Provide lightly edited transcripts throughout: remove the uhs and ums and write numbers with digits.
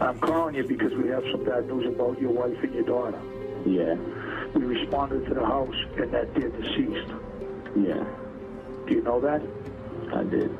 I'm calling you because we have some bad news about your wife and your daughter. Yeah. We responded to the house, and that they're deceased. Yeah. Do you know that? I did.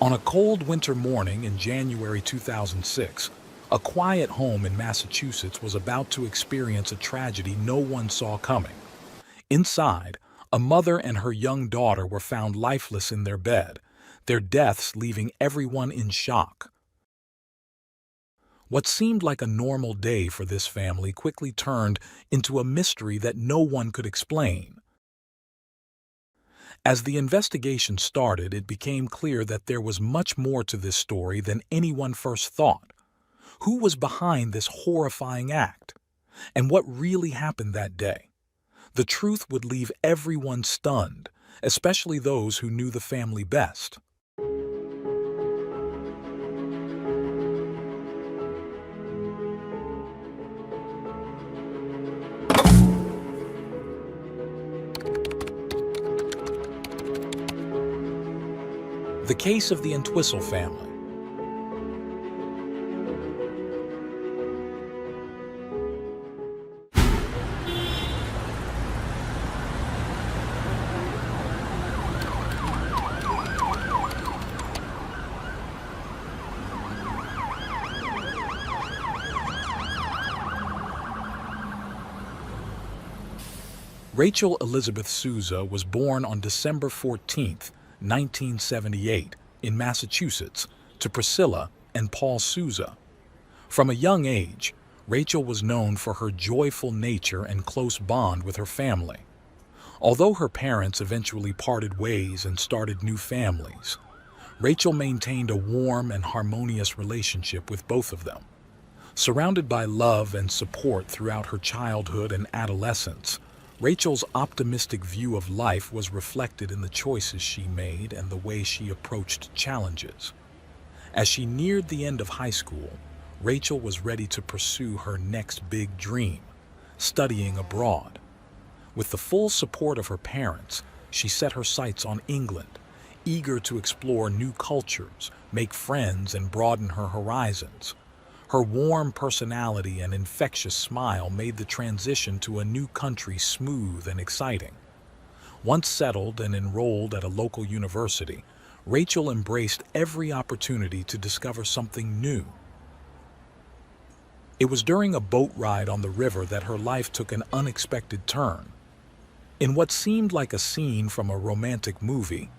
On a cold winter morning in January 2006, a quiet home in Massachusetts was about to experience a tragedy no one saw coming. Inside, a mother and her young daughter were found lifeless in their bed, their deaths leaving everyone in shock. What seemed like a normal day for this family quickly turned into a mystery that no one could explain. As the investigation started, it became clear that there was much more to this story than anyone first thought. Who was behind this horrifying act? And what really happened that day? The truth would leave everyone stunned, especially those who knew the family best. The case of the Entwistle family. Rachel Elizabeth Souza was born on December 14, 1978, in Massachusetts, to Priscilla and Paul Souza. From a young age, Rachel was known for her joyful nature and close bond with her family. Although her parents eventually parted ways and started new families, Rachel maintained a warm and harmonious relationship with both of them. Surrounded by love and support throughout her childhood and adolescence, Rachel's optimistic view of life was reflected in the choices she made and the way she approached challenges. As she neared the end of high school, Rachel was ready to pursue her next big dream, studying abroad. With the full support of her parents, she set her sights on England, eager to explore new cultures, make friends, and broaden her horizons. Her warm personality and infectious smile made the transition to a new country smooth and exciting. Once settled and enrolled at a local university, Rachel embraced every opportunity to discover something new. It was during a boat ride on the river that her life took an unexpected turn. In what seemed like a scene from a romantic movie,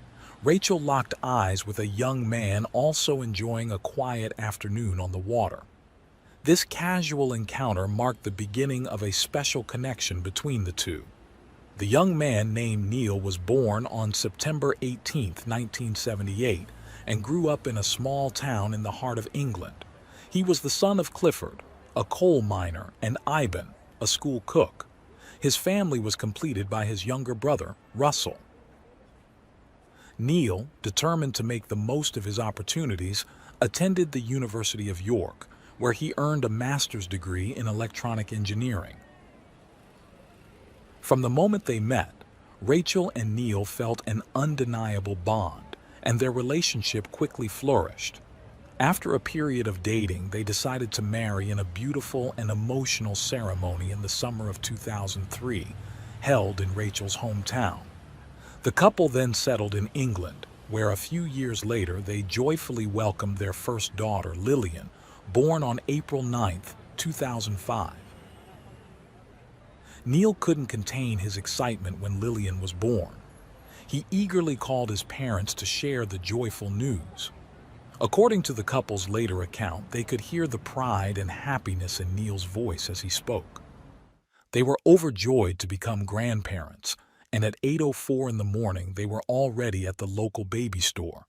Rachel locked eyes with a young man also enjoying a quiet afternoon on the water. This casual encounter marked the beginning of a special connection between the two. The young man named Neil was born on September 18, 1978, and grew up in a small town in the heart of England. He was the son of Clifford, a coal miner, and Iben, a school cook. His family was completed by his younger brother, Russell. Neil, determined to make the most of his opportunities, attended the University of York, where he earned a master's degree in electronic engineering. From the moment they met, Rachel and Neil felt an undeniable bond, and their relationship quickly flourished. After a period of dating, they decided to marry in a beautiful and emotional ceremony in the summer of 2003, held in Rachel's hometown. The couple then settled in England, where a few years later they joyfully welcomed their first daughter, Lillian, born on April 9, 2005. Neil couldn't contain his excitement when Lillian was born. He eagerly called his parents to share the joyful news. According to the couple's later account, they could hear the pride and happiness in Neil's voice as he spoke. They were overjoyed to become grandparents, and at 8:04 in the morning they were already at the local baby store,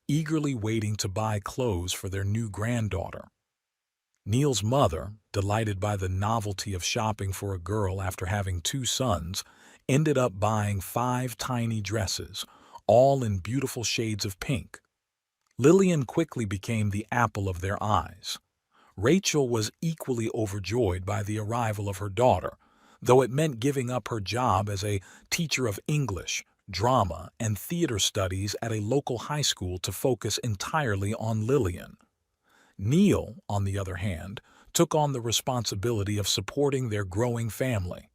eagerly waiting to buy clothes for their new granddaughter. Neil's mother, delighted by the novelty of shopping for a girl after having two sons, ended up buying 5 tiny dresses, all in beautiful shades of pink. Lillian quickly became the apple of their eyes. Rachel was equally overjoyed by the arrival of her daughter, though it meant giving up her job as a teacher of English, drama, and theater studies at a local high school to focus entirely on Lillian. Neil, on the other hand, took on the responsibility of supporting their growing family.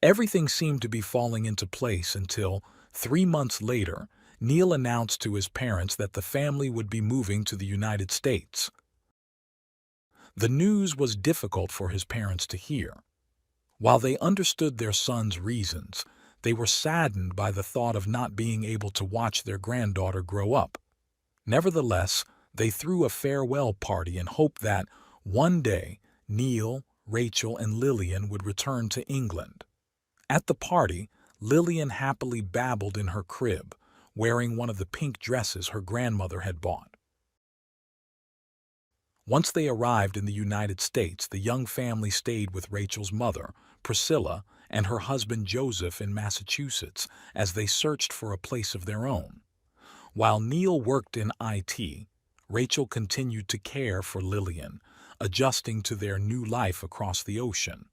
Everything seemed to be falling into place until, 3 months later, Neil announced to his parents that the family would be moving to the United States. The news was difficult for his parents to hear. While they understood their son's reasons, they were saddened by the thought of not being able to watch their granddaughter grow up. Nevertheless, they threw a farewell party and hoped that, one day, Neil, Rachel, and Lillian would return to England. At the party, Lillian happily babbled in her crib, wearing one of the pink dresses her grandmother had bought. Once they arrived in the United States, the young family stayed with Rachel's mother, Priscilla, and her husband Joseph in Massachusetts as they searched for a place of their own. While Neil worked in IT, Rachel continued to care for Lillian, adjusting to their new life across the ocean.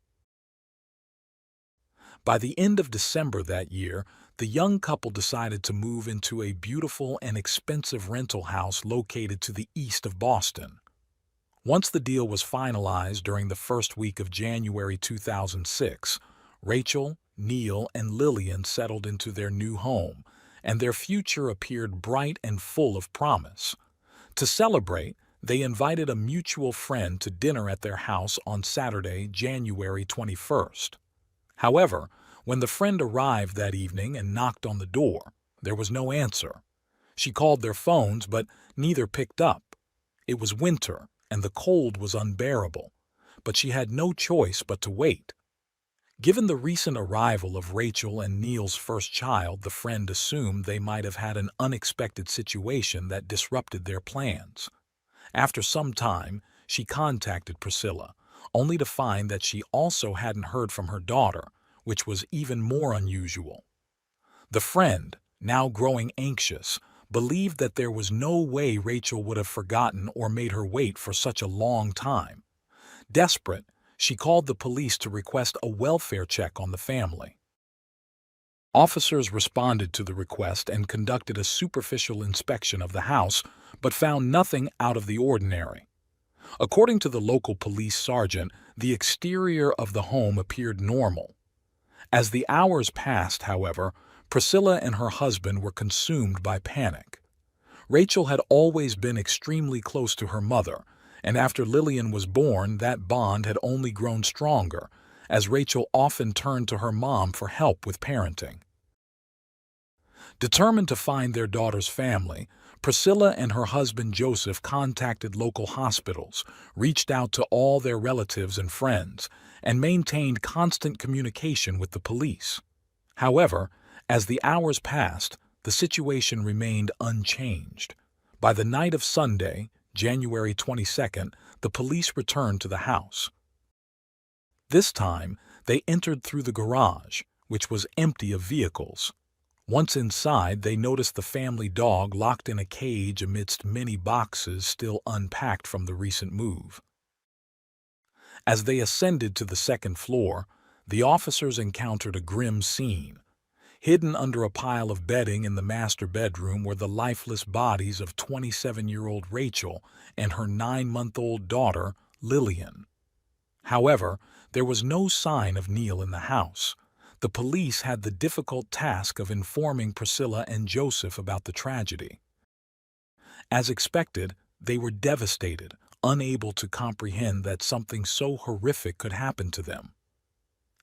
By the end of December that year, the young couple decided to move into a beautiful and expensive rental house located to the east of Boston. Once the deal was finalized during the first week of January 2006, Rachel, Neil, and Lillian settled into their new home, and their future appeared bright and full of promise. To celebrate, they invited a mutual friend to dinner at their house on Saturday, January 21st. However, when the friend arrived that evening and knocked on the door, there was no answer. She called their phones, but neither picked up. It was winter, and the cold was unbearable, but she had no choice but to wait. Given the recent arrival of Rachel and Neil's first child, the friend assumed they might have had an unexpected situation that disrupted their plans. After some time, she contacted Priscilla, only to find that she also hadn't heard from her daughter, which was even more unusual. The friend, now growing anxious, believed that there was no way Rachel would have forgotten or made her wait for such a long time. Desperate, she called the police to request a welfare check on the family. Officers responded to the request and conducted a superficial inspection of the house, but found nothing out of the ordinary. According to the local police sergeant, the exterior of the home appeared normal. As the hours passed, however, Priscilla and her husband were consumed by panic. Rachel had always been extremely close to her mother, and after Lillian was born, that bond had only grown stronger, as Rachel often turned to her mom for help with parenting. Determined to find their daughter's family, Priscilla and her husband Joseph contacted local hospitals, reached out to all their relatives and friends, and maintained constant communication with the police. However, as the hours passed, the situation remained unchanged. By the night of Sunday, January 22nd, the police returned to the house. This time, they entered through the garage, which was empty of vehicles. Once inside, they noticed the family dog locked in a cage amidst many boxes still unpacked from the recent move. As they ascended to the second floor, the officers encountered a grim scene. Hidden under a pile of bedding in the master bedroom were the lifeless bodies of 27-year-old Rachel and her 9-month-old daughter, Lillian. However, there was no sign of Neil in the house. The police had the difficult task of informing Priscilla and Joseph about the tragedy. As expected, they were devastated, unable to comprehend that something so horrific could happen to them.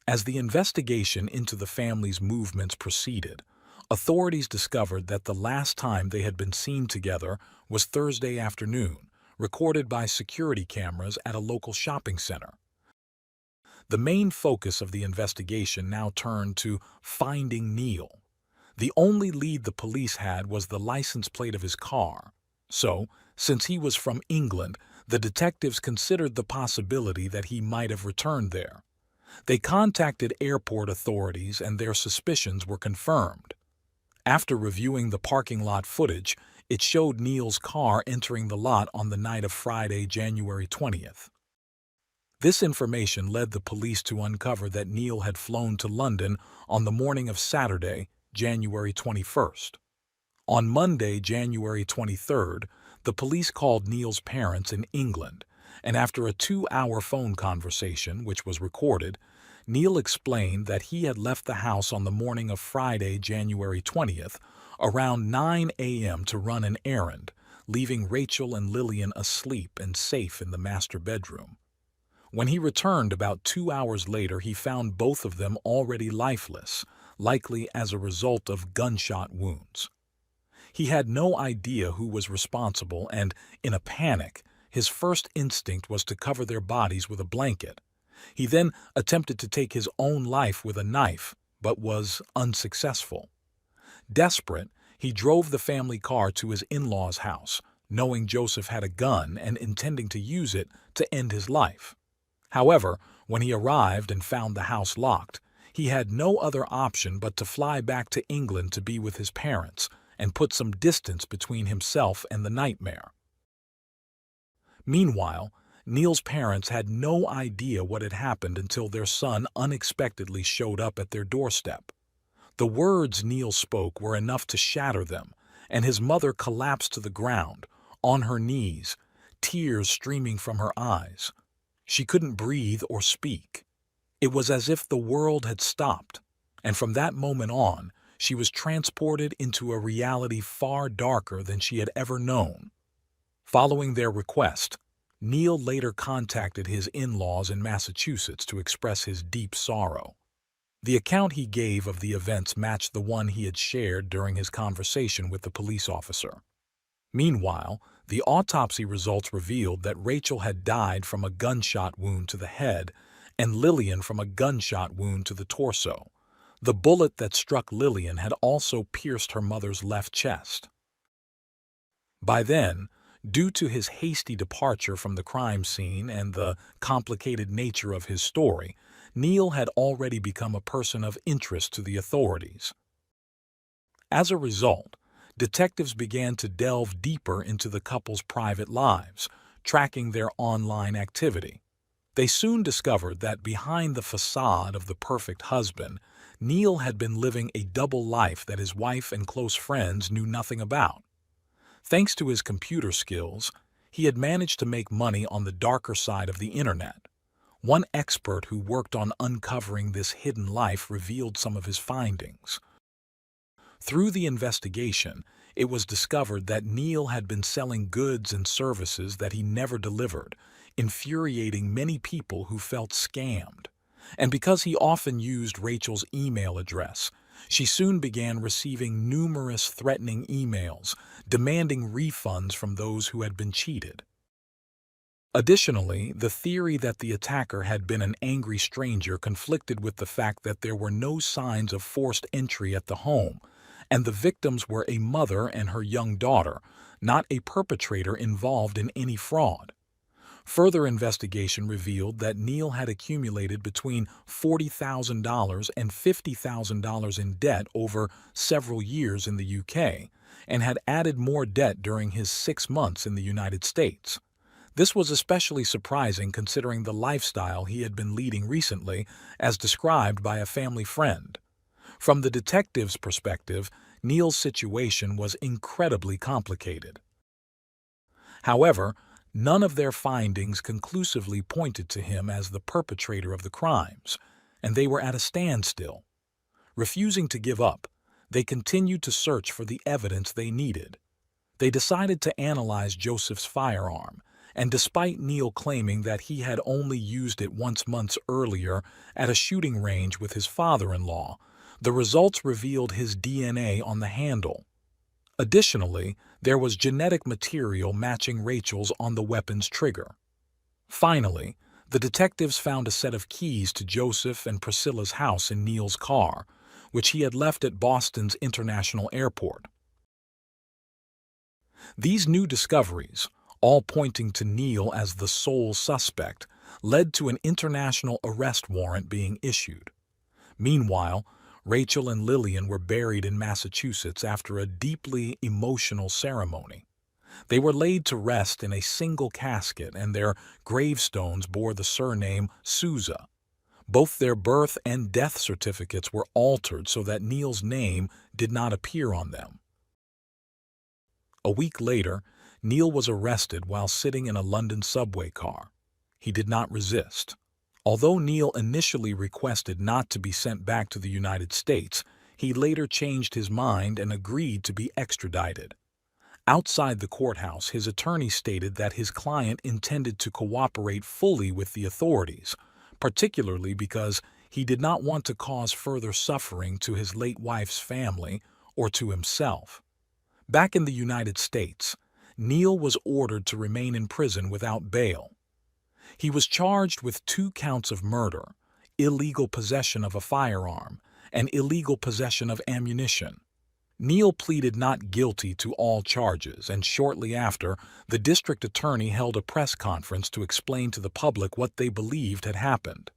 As the investigation into the family's movements proceeded, authorities discovered that the last time they had been seen together was Thursday afternoon, recorded by security cameras at a local shopping center. The main focus of the investigation now turned to finding Neil. The only lead the police had was the license plate of his car. So, since he was from England, the detectives considered the possibility that he might have returned there. They contacted airport authorities and their suspicions were confirmed. After reviewing the parking lot footage, it showed Neil's car entering the lot on the night of Friday, January 20th. This information led the police to uncover that Neil had flown to London on the morning of Saturday, January 21st. On Monday, January 23rd, the police called Neil's parents in England, and after a 2-hour phone conversation, which was recorded, Neil explained that he had left the house on the morning of Friday, January 20th, around 9 a.m. to run an errand, leaving Rachel and Lillian asleep and safe in the master bedroom. When he returned about 2 hours later, he found both of them already lifeless, likely as a result of gunshot wounds. He had no idea who was responsible and, in a panic, his first instinct was to cover their bodies with a blanket. He then attempted to take his own life with a knife, but was unsuccessful. Desperate, he drove the family car to his in-laws' house, knowing Joseph had a gun and intending to use it to end his life. However, when he arrived and found the house locked, he had no other option but to fly back to England to be with his parents and put some distance between himself and the nightmare. Meanwhile, Neil's parents had no idea what had happened until their son unexpectedly showed up at their doorstep. The words Neil spoke were enough to shatter them, and his mother collapsed to the ground, on her knees, tears streaming from her eyes. She couldn't breathe or speak. It was as if the world had stopped, and from that moment on, she was transported into a reality far darker than she had ever known. Following their request, Neil later contacted his in-laws in Massachusetts to express his deep sorrow. The account he gave of the events matched the one he had shared during his conversation with the police officer. Meanwhile, the autopsy results revealed that Rachel had died from a gunshot wound to the head and Lillian from a gunshot wound to the torso. The bullet that struck Lillian had also pierced her mother's left chest. By then, due to his hasty departure from the crime scene and the complicated nature of his story, Neil had already become a person of interest to the authorities. As a result, detectives began to delve deeper into the couple's private lives, tracking their online activity. They soon discovered that behind the facade of the perfect husband, Neil had been living a double life that his wife and close friends knew nothing about. Thanks to his computer skills, he had managed to make money on the darker side of the internet. One expert who worked on uncovering this hidden life revealed some of his findings. Through the investigation, it was discovered that Neil had been selling goods and services that he never delivered, infuriating many people who felt scammed. And because he often used Rachel's email address, she soon began receiving numerous threatening emails, demanding refunds from those who had been cheated. Additionally, the theory that the attacker had been an angry stranger conflicted with the fact that there were no signs of forced entry at the home, and the victims were a mother and her young daughter, not a perpetrator involved in any fraud. Further investigation revealed that Neil had accumulated between $40,000 and $50,000 in debt over several years in the UK, and had added more debt during his 6 months in the United States. This was especially surprising considering the lifestyle he had been leading recently, as described by a family friend. From the detective's perspective, Neil's situation was incredibly complicated. However, none of their findings conclusively pointed to him as the perpetrator of the crimes, and they were at a standstill. Refusing to give up, they continued to search for the evidence they needed. They decided to analyze Joseph's firearm, and despite Neil claiming that he had only used it once months earlier at a shooting range with his father-in-law, the results revealed his DNA on the handle. Additionally, there was genetic material matching Rachel's on the weapon's trigger. Finally, The detectives found a set of keys to Joseph and Priscilla's house in Neil's car, which he had left at Boston's International Airport. These new discoveries, all pointing to Neil as the sole suspect, led to an international arrest warrant being issued. Meanwhile, Rachel and Lillian were buried in Massachusetts after a deeply emotional ceremony. They were laid to rest in a single casket, and their gravestones bore the surname Souza. Both their birth and death certificates were altered so that Neil's name did not appear on them. A week later, Neil was arrested while sitting in a London subway car. He did not resist. Although Neil initially requested not to be sent back to the United States, he later changed his mind and agreed to be extradited. Outside the courthouse, his attorney stated that his client intended to cooperate fully with the authorities, particularly because he did not want to cause further suffering to his late wife's family or to himself. Back in the United States, Neil was ordered to remain in prison without bail. He was charged with 2 counts of murder, illegal possession of a firearm, and illegal possession of ammunition. Neil pleaded not guilty to all charges, and shortly after, the district attorney held a press conference to explain to the public what they believed had happened.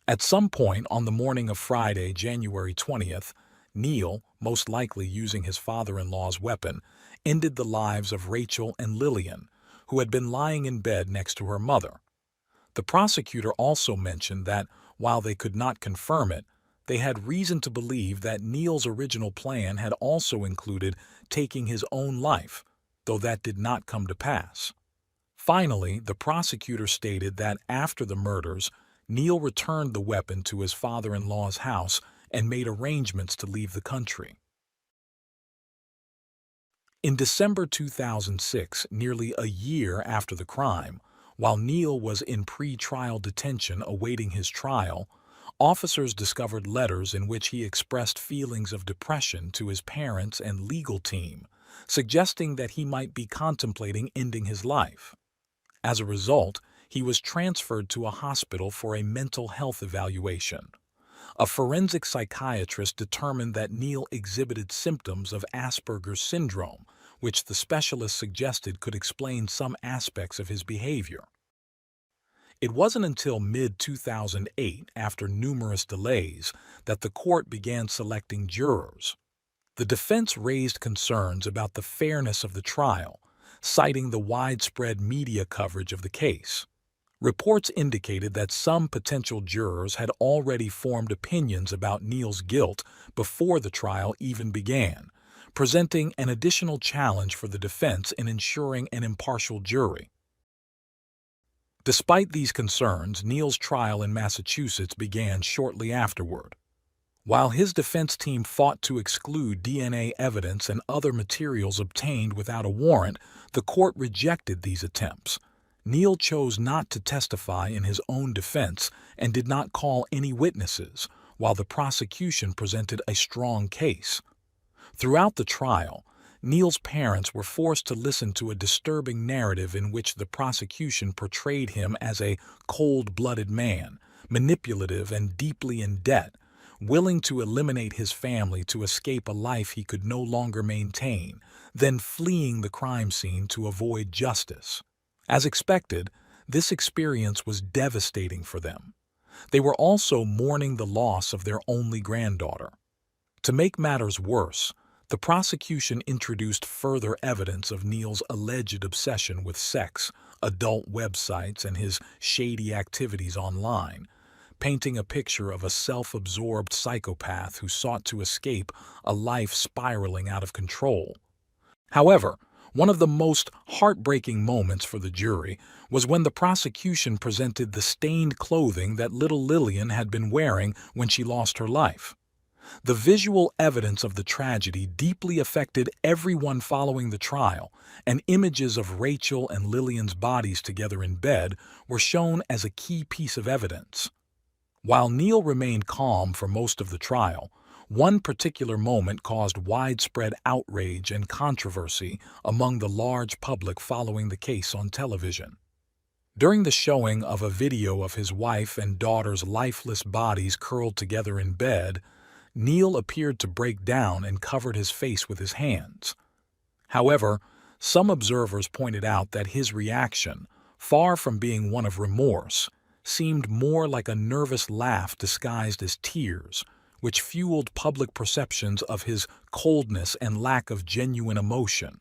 At some point on the morning of Friday, January 20th, Neil, most likely using his father-in-law's weapon, ended the lives of Rachel and Lillian, who had been lying in bed next to her mother. The prosecutor also mentioned that, while they could not confirm it, they had reason to believe that Neil's original plan had also included taking his own life, though that did not come to pass. Finally, the prosecutor stated that after the murders, Neil returned the weapon to his father-in-law's house and made arrangements to leave the country. In December 2006, nearly a year after the crime, while Neil was in pre-trial detention awaiting his trial, officers discovered letters in which he expressed feelings of depression to his parents and legal team, suggesting that he might be contemplating ending his life. As a result, he was transferred to a hospital for a mental health evaluation. A forensic psychiatrist determined that Neil exhibited symptoms of Asperger's syndrome, which the specialist suggested could explain some aspects of his behavior. It wasn't until mid-2008, after numerous delays, that the court began selecting jurors. The defense raised concerns about the fairness of the trial, citing the widespread media coverage of the case. Reports indicated that some potential jurors had already formed opinions about Neil's guilt before the trial even began, presenting an additional challenge for the defense in ensuring an impartial jury. Despite these concerns, Neil's trial in Massachusetts began shortly afterward. While his defense team fought to exclude DNA evidence and other materials obtained without a warrant, the court rejected these attempts. Neil chose not to testify in his own defense and did not call any witnesses, while the prosecution presented a strong case. Throughout the trial, Neil's parents were forced to listen to a disturbing narrative in which the prosecution portrayed him as a cold-blooded man, manipulative and deeply in debt, willing to eliminate his family to escape a life he could no longer maintain, then fleeing the crime scene to avoid justice. As expected, this experience was devastating for them. They were also mourning the loss of their only granddaughter. To make matters worse, the prosecution introduced further evidence of Neil's alleged obsession with sex, adult websites, and his shady activities online, painting a picture of a self-absorbed psychopath who sought to escape a life spiraling out of control. However, one of the most heartbreaking moments for the jury was when the prosecution presented the stained clothing that little Lillian had been wearing when she lost her life. The visual evidence of the tragedy deeply affected everyone following the trial, and images of Rachel and Lillian's bodies together in bed were shown as a key piece of evidence. While Neil remained calm for most of the trial, one particular moment caused widespread outrage and controversy among the large public following the case on television. During the showing of a video of his wife and daughter's lifeless bodies curled together in bed, Neil appeared to break down and covered his face with his hands. However, some observers pointed out that his reaction, far from being one of remorse, seemed more like a nervous laugh disguised as tears, which fueled public perceptions of his coldness and lack of genuine emotion.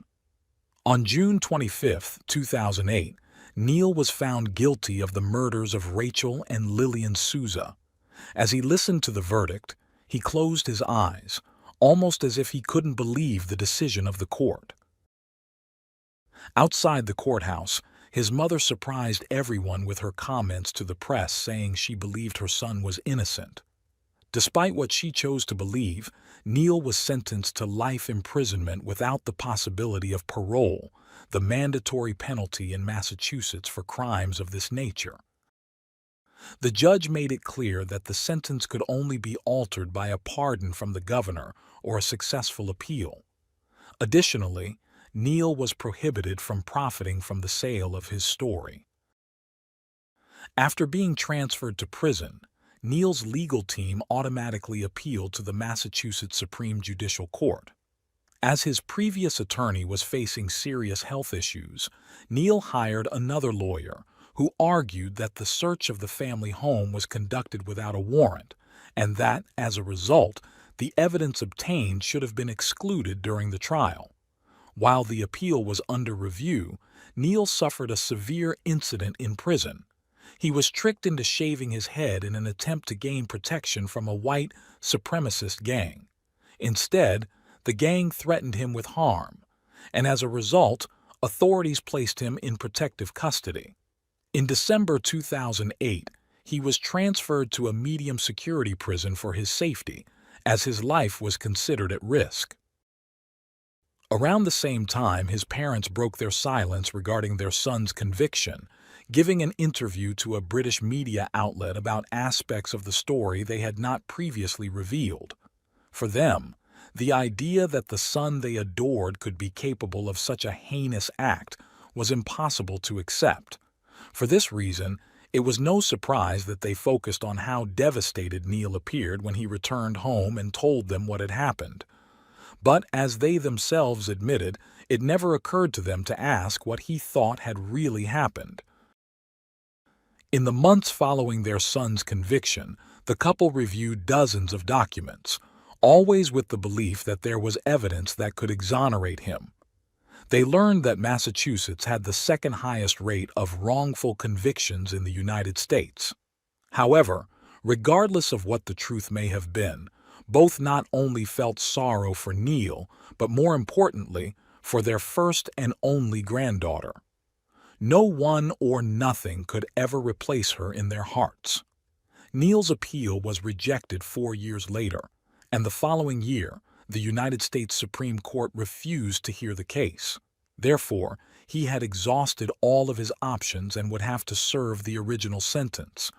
On June 25, 2008, Neil was found guilty of the murders of Rachel and Lillian Souza. As he listened to the verdict, he closed his eyes, almost as if he couldn't believe the decision of the court. Outside the courthouse, his mother surprised everyone with her comments to the press saying she believed her son was innocent. Despite what she chose to believe, Neil was sentenced to life imprisonment without the possibility of parole, the mandatory penalty in Massachusetts for crimes of this nature. The judge made it clear that the sentence could only be altered by a pardon from the governor or a successful appeal. Additionally, Neil was prohibited from profiting from the sale of his story. After being transferred to prison, Neil's legal team automatically appealed to the Massachusetts Supreme Judicial Court. As his previous attorney was facing serious health issues, Neil hired another lawyer who argued that the search of the family home was conducted without a warrant and that, as a result, the evidence obtained should have been excluded during the trial. While the appeal was under review, Neil suffered a severe incident in prison. He was tricked into shaving his head in an attempt to gain protection from a white supremacist gang. Instead, the gang threatened him with harm, and as a result, authorities placed him in protective custody. In December 2008, he was transferred to a medium-security prison for his safety, as his life was considered at risk. Around the same time, his parents broke their silence regarding their son's conviction, giving an interview to a British media outlet about aspects of the story they had not previously revealed. For them, the idea that the son they adored could be capable of such a heinous act was impossible to accept. For this reason, it was no surprise that they focused on how devastated Neil appeared when he returned home and told them what had happened. But as they themselves admitted, it never occurred to them to ask what he thought had really happened. In the months following their son's conviction, the couple reviewed dozens of documents, always with the belief that there was evidence that could exonerate him. They learned that Massachusetts had the second highest rate of wrongful convictions in the United States. However, regardless of what the truth may have been, both not only felt sorrow for Neil, but more importantly, for their first and only granddaughter. No one or nothing could ever replace her in their hearts. Neil's appeal was rejected 4 years later, and the following year, the United States Supreme Court refused to hear the case. Therefore, he had exhausted all of his options and would have to serve the original sentence.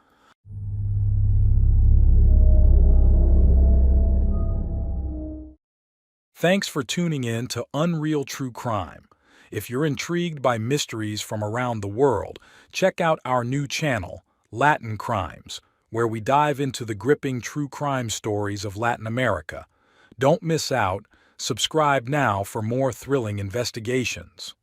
Thanks for tuning in to Unreal True Crime. If you're intrigued by mysteries from around the world, check out our new channel, Latin Crimes, where we dive into the gripping true crime stories of Latin America. Don't miss out. Subscribe now for more thrilling investigations.